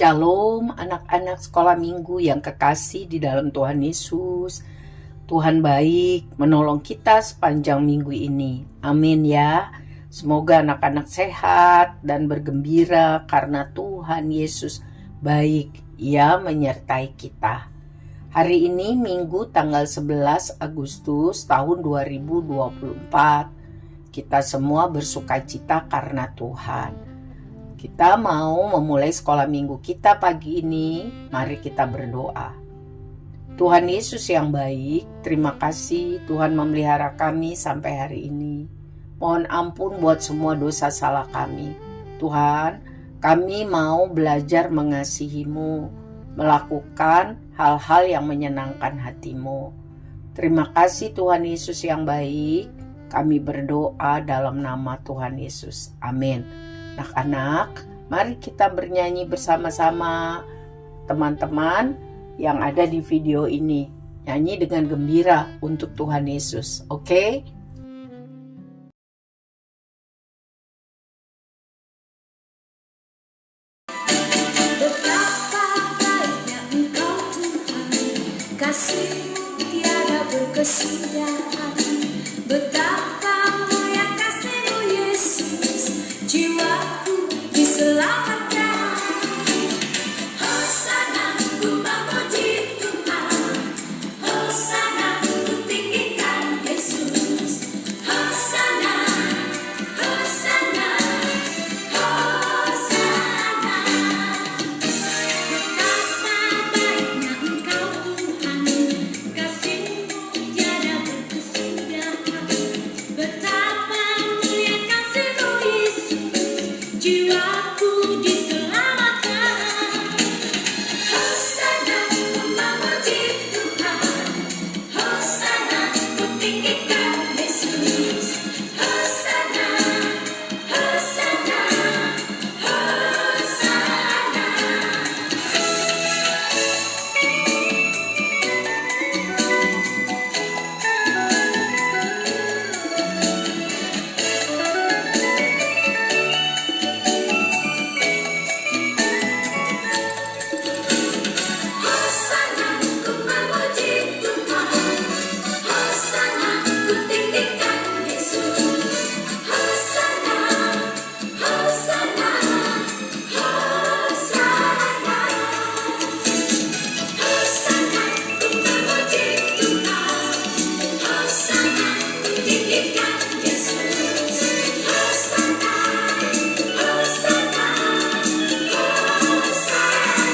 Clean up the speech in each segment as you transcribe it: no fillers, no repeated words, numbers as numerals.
Shalom anak-anak sekolah minggu yang kekasih di dalam Tuhan Yesus. Tuhan baik menolong kita sepanjang minggu ini. Amin ya. Semoga anak-anak sehat dan bergembira karena Tuhan Yesus baik. Ia menyertai kita. Hari ini Minggu tanggal 11 Agustus tahun 2024. Kita semua bersukacita karena Tuhan. Kita mau memulai sekolah minggu kita pagi ini. Mari kita berdoa. Tuhan Yesus yang baik, terima kasih Tuhan memelihara kami sampai hari ini. Mohon ampun buat semua dosa salah kami. Tuhan, kami mau belajar mengasihi-Mu, melakukan hal-hal yang menyenangkan hati-Mu. Terima kasih Tuhan Yesus yang baik. Kami berdoa dalam nama Tuhan Yesus. Amin. Anak-anak, mari kita bernyanyi bersama-sama teman-teman yang ada di video ini. Nyanyi dengan gembira untuk Tuhan Yesus, oke? Betapa baiknya Engkau Tuhan, kasih-Mu tiada berkesudahan. Betapa mulia kasih-Mu Yesus, jiwaku diselamatkan. Hosana ku memuji Tuhan, Hosana ku tinggikan Yesus. Hosana, Hosana, Hosana. Betapa baiknya Engkau Tuhan, kasih-Mu tiada berkesudahan. Betapa mulia kasih-Mu Yesus, jiwaku diselamatkan. Hosana ku memuji Tuhan, Hosana ku tinggikan Yesus. Hosana, Hosana, Hosana. Hosana ku memuji Tuhan, Hosana ku tinggikan Yesus. Hosana, Hosana, Hosana. Hosana ku memuji Tuhan, Hosana ku tinggikan Yesus. Hosana, Hosana, Hosana.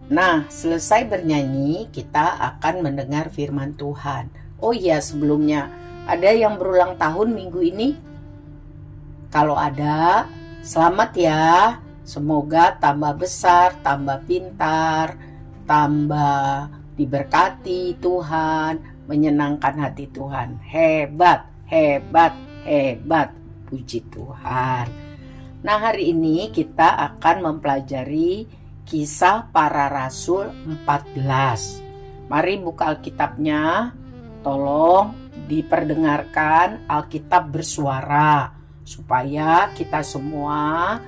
Nah, selesai bernyanyi, kita akan mendengar firman Tuhan. Oh iya, sebelumnya, ada yang berulang tahun minggu ini? Kalau ada, selamat ya. Semoga tambah besar, tambah pintar, tambah diberkati Tuhan, menyenangkan hati Tuhan. Hebat, hebat, hebat. Puji Tuhan. Nah, hari ini kita akan mempelajari Kisah Para Rasul 14. Mari buka Alkitabnya. Tolong diperdengarkan Alkitab bersuara supaya kita semua,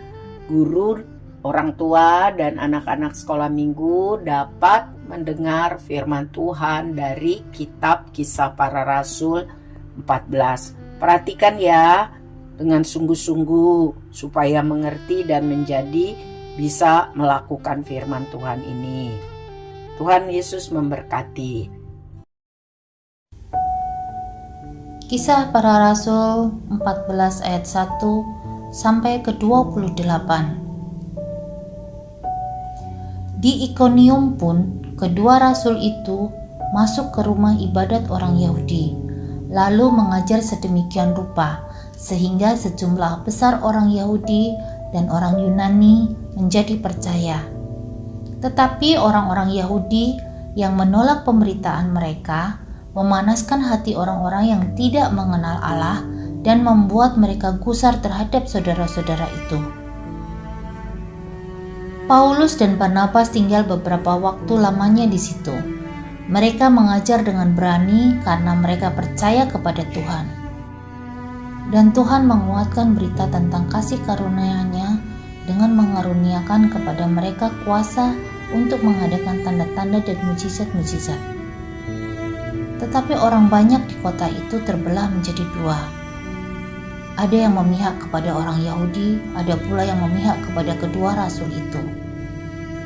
guru, orang tua, dan anak-anak sekolah minggu dapat mendengar firman Tuhan dari kitab Kisah Para Rasul 14. Perhatikan ya dengan sungguh-sungguh supaya mengerti dan menjadi bisa melakukan firman Tuhan ini. Tuhan Yesus memberkati. Kisah Para Rasul 14 ayat 1 sampai ke 28. Di Ikonium pun kedua rasul itu masuk ke rumah ibadat orang Yahudi, lalu mengajar sedemikian rupa sehingga sejumlah besar orang Yahudi dan orang Yunani menjadi percaya. Tetapi orang-orang Yahudi yang menolak pemberitaan mereka memanaskan hati orang-orang yang tidak mengenal Allah dan membuat mereka gusar terhadap saudara-saudara itu. Paulus dan Barnabas tinggal beberapa waktu lamanya di situ. Mereka mengajar dengan berani karena mereka percaya kepada Tuhan. Dan Tuhan menguatkan berita tentang kasih karunia-Nya dengan mengaruniakan kepada mereka kuasa untuk mengadakan tanda-tanda dan mujizat-mujizat. Tetapi orang banyak di kota itu terbelah menjadi dua. Ada yang memihak kepada orang Yahudi, ada pula yang memihak kepada kedua rasul itu.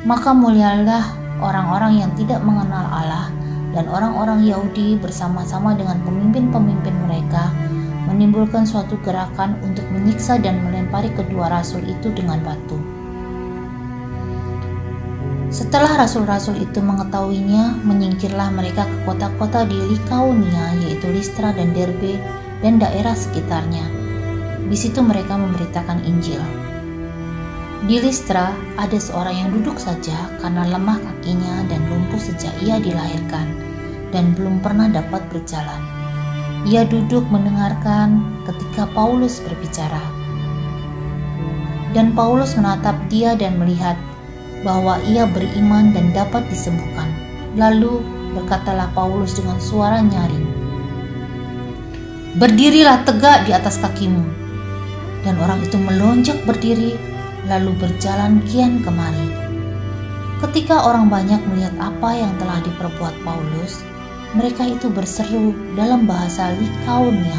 Maka mulialah orang-orang yang tidak mengenal Allah dan orang-orang Yahudi bersama-sama dengan pemimpin-pemimpin mereka menimbulkan suatu gerakan untuk menyiksa dan melempari kedua rasul itu dengan batu. Setelah rasul-rasul itu mengetahuinya, menyingkirlah mereka ke kota-kota di Likaonia, yaitu Listra dan Derbe dan daerah sekitarnya. Di situ mereka memberitakan Injil. Di Listra ada seorang yang duduk saja karena lemah kakinya dan lumpuh sejak ia dilahirkan dan belum pernah dapat berjalan. Ia duduk mendengarkan ketika Paulus berbicara. Dan Paulus menatap dia dan melihat bahwa ia beriman dan dapat disembuhkan. Lalu berkatalah Paulus dengan suara nyaring, "Berdirilah tegak di atas kakimu." Dan orang itu melonjak berdiri, lalu berjalan kian kemari. Ketika orang banyak melihat apa yang telah diperbuat Paulus, mereka itu berseru dalam bahasa Likaonia,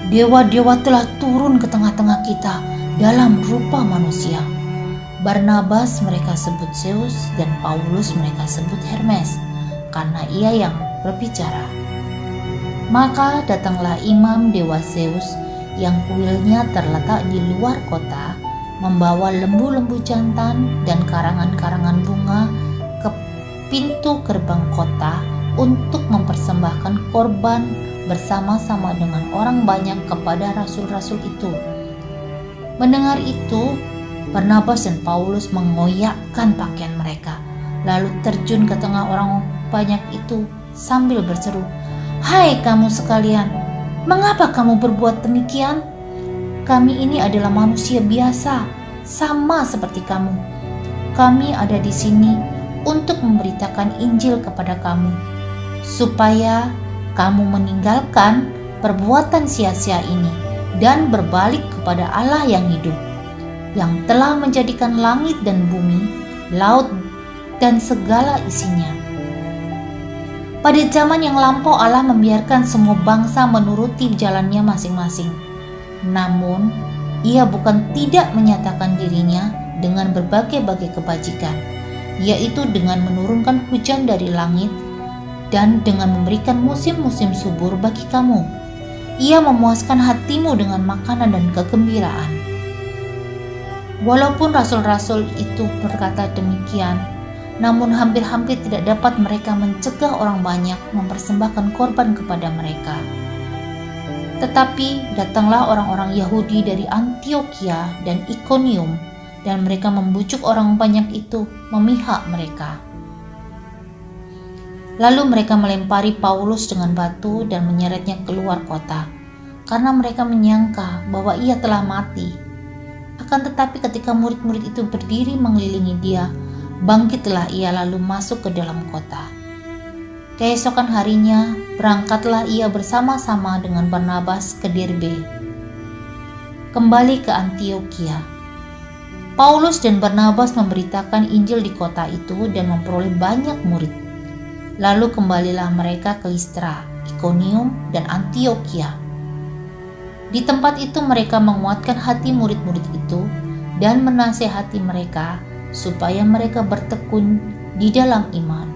"Dewa-dewa telah turun ke tengah-tengah kita dalam rupa manusia." Barnabas mereka sebut Zeus dan Paulus mereka sebut Hermes, karena ia yang berbicara. Maka datanglah imam dewa Zeus yang kuilnya terletak di luar kota, membawa lembu-lembu jantan dan karangan-karangan bunga ke pintu gerbang kota untuk mempersembahkan korban bersama-sama dengan orang banyak kepada rasul-rasul itu. Mendengar itu, Barnabas dan Paulus mengoyakkan pakaian mereka, lalu terjun ke tengah orang banyak itu sambil berseru, "Hai kamu sekalian, mengapa kamu berbuat demikian? Kami ini adalah manusia biasa, sama seperti kamu. Kami ada di sini untuk memberitakan Injil kepada kamu, supaya kamu meninggalkan perbuatan sia-sia ini dan berbalik kepada Allah yang hidup, yang telah menjadikan langit dan bumi, laut dan segala isinya. Pada zaman yang lampau Allah membiarkan semua bangsa menuruti jalannya masing-masing. Namun, Ia bukan tidak menyatakan dirinya dengan berbagai-bagai kebajikan, yaitu dengan menurunkan hujan dari langit dan dengan memberikan musim-musim subur bagi kamu. Ia memuaskan hatimu dengan makanan dan kegembiraan." Walaupun rasul-rasul itu berkata demikian, namun hampir-hampir tidak dapat mereka mencegah orang banyak mempersembahkan korban kepada mereka. Tetapi datanglah orang-orang Yahudi dari Antiokhia dan Ikonium, dan mereka membujuk orang banyak itu memihak mereka. Lalu mereka melempari Paulus dengan batu dan menyeretnya keluar kota, karena mereka menyangka bahwa ia telah mati. Akan tetapi ketika murid-murid itu berdiri mengelilingi dia, bangkitlah ia lalu masuk ke dalam kota. Keesokan harinya, berangkatlah ia bersama-sama dengan Barnabas ke Derbe, kembali ke Antiokhia. Paulus dan Barnabas memberitakan Injil di kota itu dan memperoleh banyak murid. Lalu kembalilah mereka ke Listra, Ikonium, dan Antiokhia. Di tempat itu mereka menguatkan hati murid-murid itu dan menasihati mereka supaya mereka bertekun di dalam iman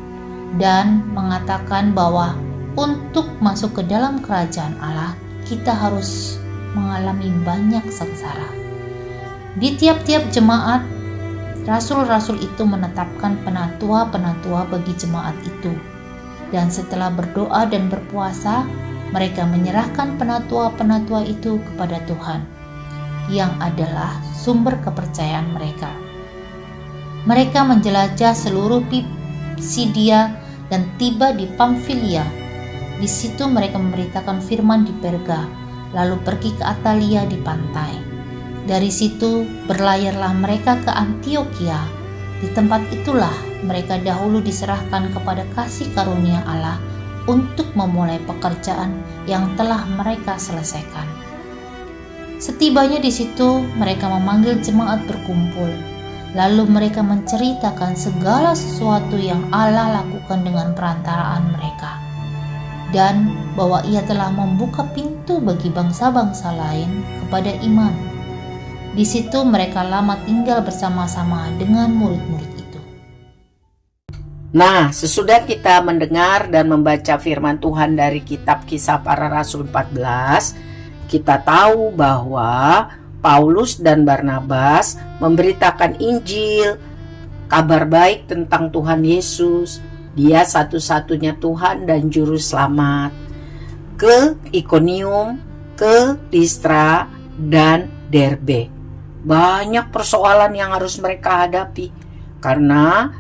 dan mengatakan bahwa untuk masuk ke dalam kerajaan Allah kita harus mengalami banyak sengsara. Di tiap-tiap jemaat, rasul-rasul itu menetapkan penatua-penatua bagi jemaat itu, dan setelah berdoa dan berpuasa, mereka menyerahkan penatua-penatua itu kepada Tuhan, yang adalah sumber kepercayaan mereka. Mereka menjelajah seluruh Pisidia dan tiba di Pamfilia. Di situ mereka memberitakan firman di Perga, lalu pergi ke Atalia di pantai. Dari situ berlayarlah mereka ke Antiokhia. Di tempat itulah mereka dahulu diserahkan kepada kasih karunia Allah untuk memulai pekerjaan yang telah mereka selesaikan. Setibanya di situ, mereka memanggil jemaat berkumpul. Lalu mereka menceritakan segala sesuatu yang Allah lakukan dengan perantaraan mereka, dan bahwa Ia telah membuka pintu bagi bangsa-bangsa lain kepada iman. Di situ mereka lama tinggal bersama-sama dengan murid-murid itu. Nah, sesudah kita mendengar dan membaca firman Tuhan dari kitab Kisah Para Rasul 14, kita tahu bahwa Paulus dan Barnabas memberitakan Injil, kabar baik tentang Tuhan Yesus. Dia satu-satunya Tuhan dan Juru Selamat. Ke Ikonium, ke Listra, dan Derbe. Banyak persoalan yang harus mereka hadapi karena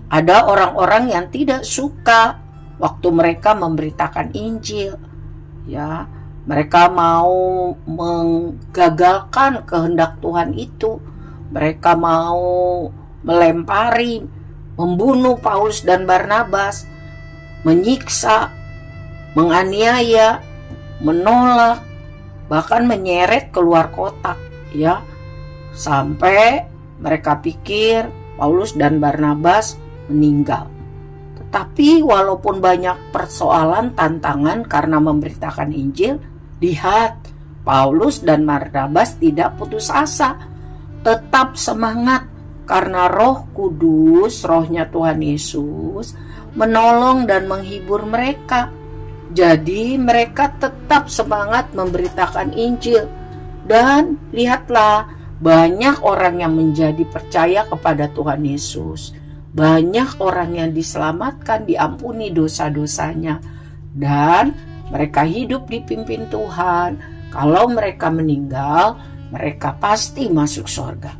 ada orang-orang yang tidak suka waktu mereka memberitakan Injil. Ya, mereka mau menggagalkan kehendak Tuhan itu. Mereka mau melempari, membunuh Paulus dan Barnabas, menyiksa, menganiaya, menolak, bahkan menyeret keluar kotak, ya. Sampai mereka pikir Paulus dan Barnabas meninggal. Tetapi walaupun banyak persoalan, tantangan karena memberitakan Injil, lihat, Paulus dan Barnabas tidak putus asa, tetap semangat karena Roh Kudus, rohnya Tuhan Yesus, menolong dan menghibur mereka. Jadi mereka tetap semangat memberitakan Injil. Dan lihatlah, banyak orang yang menjadi percaya kepada Tuhan Yesus. Banyak orang yang diselamatkan, diampuni dosa-dosanya. Dan mereka hidup dipimpin Tuhan. Kalau mereka meninggal, mereka pasti masuk surga.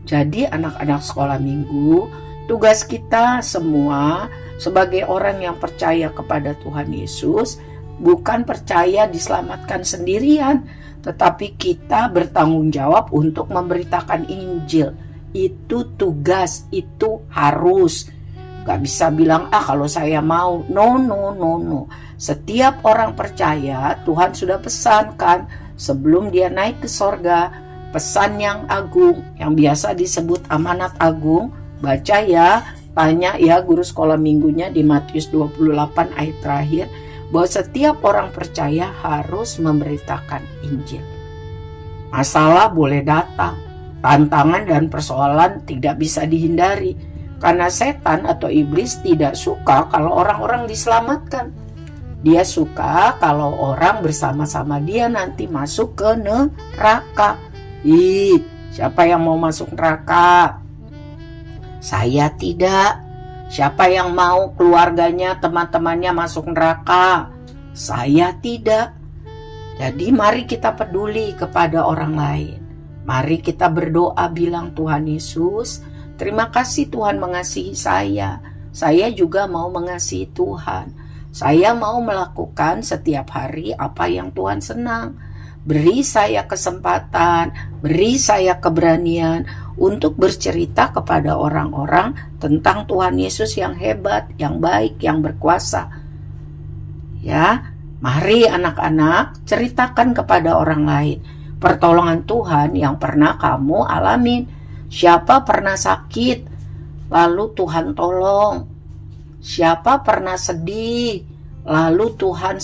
Jadi anak-anak sekolah minggu, tugas kita semua sebagai orang yang percaya kepada Tuhan Yesus, bukan percaya diselamatkan sendirian, tetapi kita bertanggung jawab untuk memberitakan Injil. Itu tugas, itu harus. Gak bisa bilang, kalau saya mau. No. Setiap orang percaya, Tuhan sudah pesankan sebelum dia naik ke sorga, pesan yang agung, yang biasa disebut amanat agung. Baca ya, tanya ya guru sekolah minggunya di Matius 28 ayat terakhir, bahwa setiap orang percaya harus memberitakan Injil. Masalah boleh datang, tantangan dan persoalan tidak bisa dihindari, karena setan atau iblis tidak suka kalau orang-orang diselamatkan. Dia suka kalau orang bersama-sama dia nanti masuk ke neraka. Siapa yang mau masuk neraka? Saya tidak. Siapa yang mau keluarganya, teman-temannya masuk neraka? Saya tidak. Jadi mari kita peduli kepada orang lain. Mari kita berdoa bilang, Tuhan Yesus, terima kasih Tuhan mengasihi saya. Saya juga mau mengasihi Tuhan. Saya mau melakukan setiap hari apa yang Tuhan senang. Beri saya kesempatan, beri saya keberanian untuk bercerita kepada orang-orang tentang Tuhan Yesus yang hebat, yang baik, yang berkuasa. Ya, mari anak-anak ceritakan kepada orang lain pertolongan Tuhan yang pernah kamu alamin. Siapa pernah sakit, lalu Tuhan tolong. Siapa pernah sedih, lalu Tuhan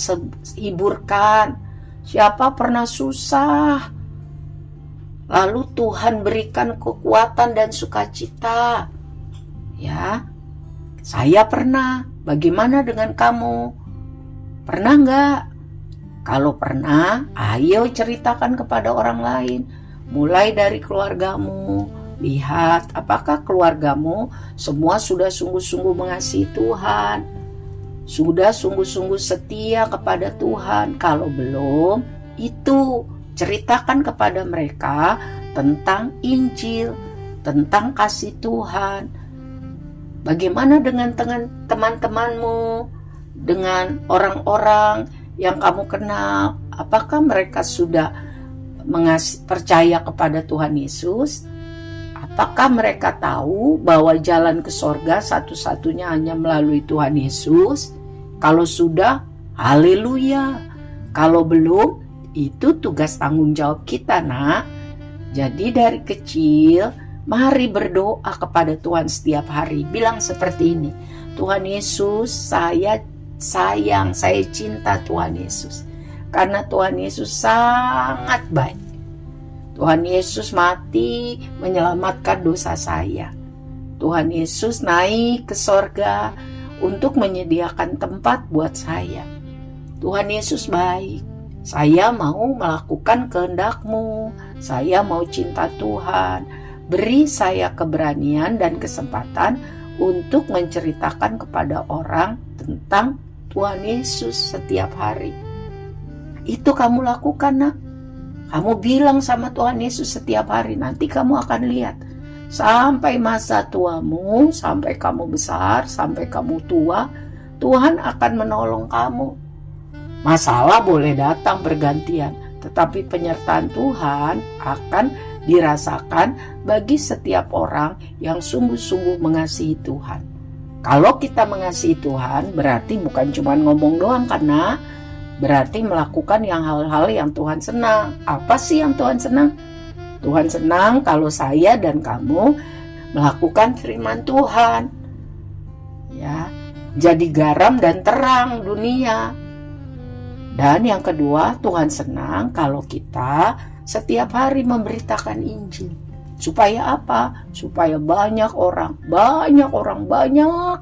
hiburkan. Siapa pernah susah, lalu Tuhan berikan kekuatan dan sukacita. Ya, saya pernah. Bagaimana dengan kamu? Pernah enggak? Kalau pernah, ayo ceritakan kepada orang lain. Mulai dari keluargamu. Lihat apakah keluargamu semua sudah sungguh-sungguh mengasihi Tuhan, sudah sungguh-sungguh setia kepada Tuhan. Kalau belum, itu ceritakan kepada mereka tentang Injil, tentang kasih Tuhan. Bagaimana dengan teman-temanmu, dengan orang-orang yang kamu kenal? Apakah mereka sudah percaya kepada Tuhan Yesus? Apakah mereka tahu bahwa jalan ke sorga satu-satunya hanya melalui Tuhan Yesus? Kalau sudah, haleluya. Kalau belum, Itu tugas tanggung jawab kita, nak. Jadi dari kecil, mari berdoa kepada Tuhan setiap hari. Bilang seperti ini, Tuhan Yesus, saya sayang, saya cinta Tuhan Yesus. Karena Tuhan Yesus sangat baik. Tuhan Yesus mati menyelamatkan dosa saya. Tuhan Yesus naik ke sorga untuk menyediakan tempat buat saya. Tuhan Yesus baik. Saya mau melakukan kehendak-Mu. Saya mau cinta Tuhan. Beri saya keberanian dan kesempatan untuk menceritakan kepada orang tentang Tuhan Yesus setiap hari. Itu kamu lakukan, nak. Kamu bilang sama Tuhan Yesus setiap hari. Nanti kamu akan lihat. Sampai masa tuamu, sampai kamu besar, sampai kamu tua, Tuhan akan menolong kamu. Masalah boleh datang bergantian, tetapi penyertaan Tuhan akan dirasakan bagi setiap orang yang sungguh-sungguh mengasihi Tuhan. Kalau kita mengasihi Tuhan, berarti bukan cuma ngomong doang, karena berarti melakukan hal-hal yang Tuhan senang. Apa sih yang Tuhan senang? Tuhan senang kalau saya dan kamu melakukan firman Tuhan. Ya, jadi garam dan terang dunia. Dan yang kedua, Tuhan senang kalau kita setiap hari memberitakan Injil. Supaya apa? Supaya banyak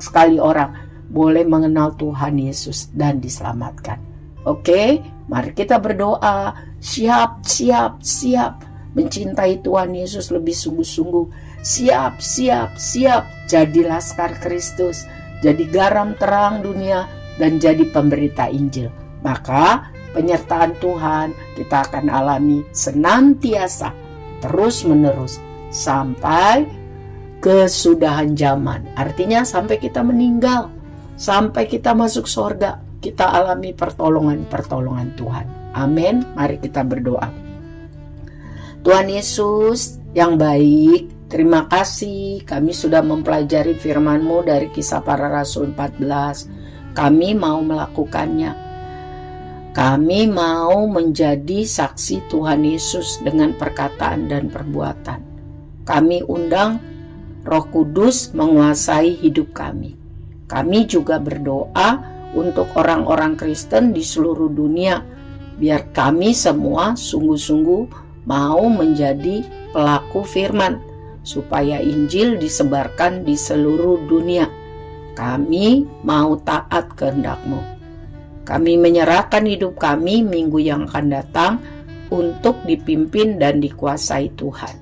sekali orang boleh mengenal Tuhan Yesus dan diselamatkan. Oke, mari kita berdoa. Siap mencintai Tuhan Yesus lebih sungguh-sungguh. Siap jadi laskar Kristus, jadi garam terang dunia, dan jadi pemberita Injil. Maka penyertaan Tuhan kita akan alami senantiasa, terus-menerus, sampai kesudahan zaman. Artinya sampai kita meninggal, sampai kita masuk surga, kita alami pertolongan Tuhan. Amin. Mari kita berdoa. Tuhan Yesus yang baik, terima kasih kami sudah mempelajari firman-Mu dari Kisah Para Rasul 14. Kami mau melakukannya. Kami mau menjadi saksi Tuhan Yesus dengan perkataan dan perbuatan. Kami undang Roh Kudus menguasai hidup kami. Kami juga berdoa untuk orang-orang Kristen di seluruh dunia, biar kami semua sungguh-sungguh mau menjadi pelaku firman, supaya Injil disebarkan di seluruh dunia. Kami mau taat kehendak-Mu. Kami menyerahkan hidup kami minggu yang akan datang untuk dipimpin dan dikuasai Tuhan.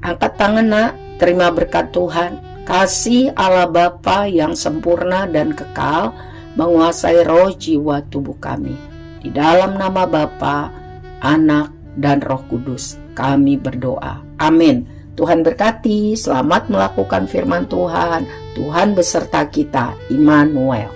Angkat tangan, nak, terima berkat Tuhan. Kasih Allah Bapa yang sempurna dan kekal menguasai roh, jiwa, tubuh kami. Di dalam nama Bapa, Anak, dan Roh Kudus kami berdoa. Amin. Tuhan berkati. Selamat melakukan firman Tuhan. Tuhan beserta kita. Immanuel.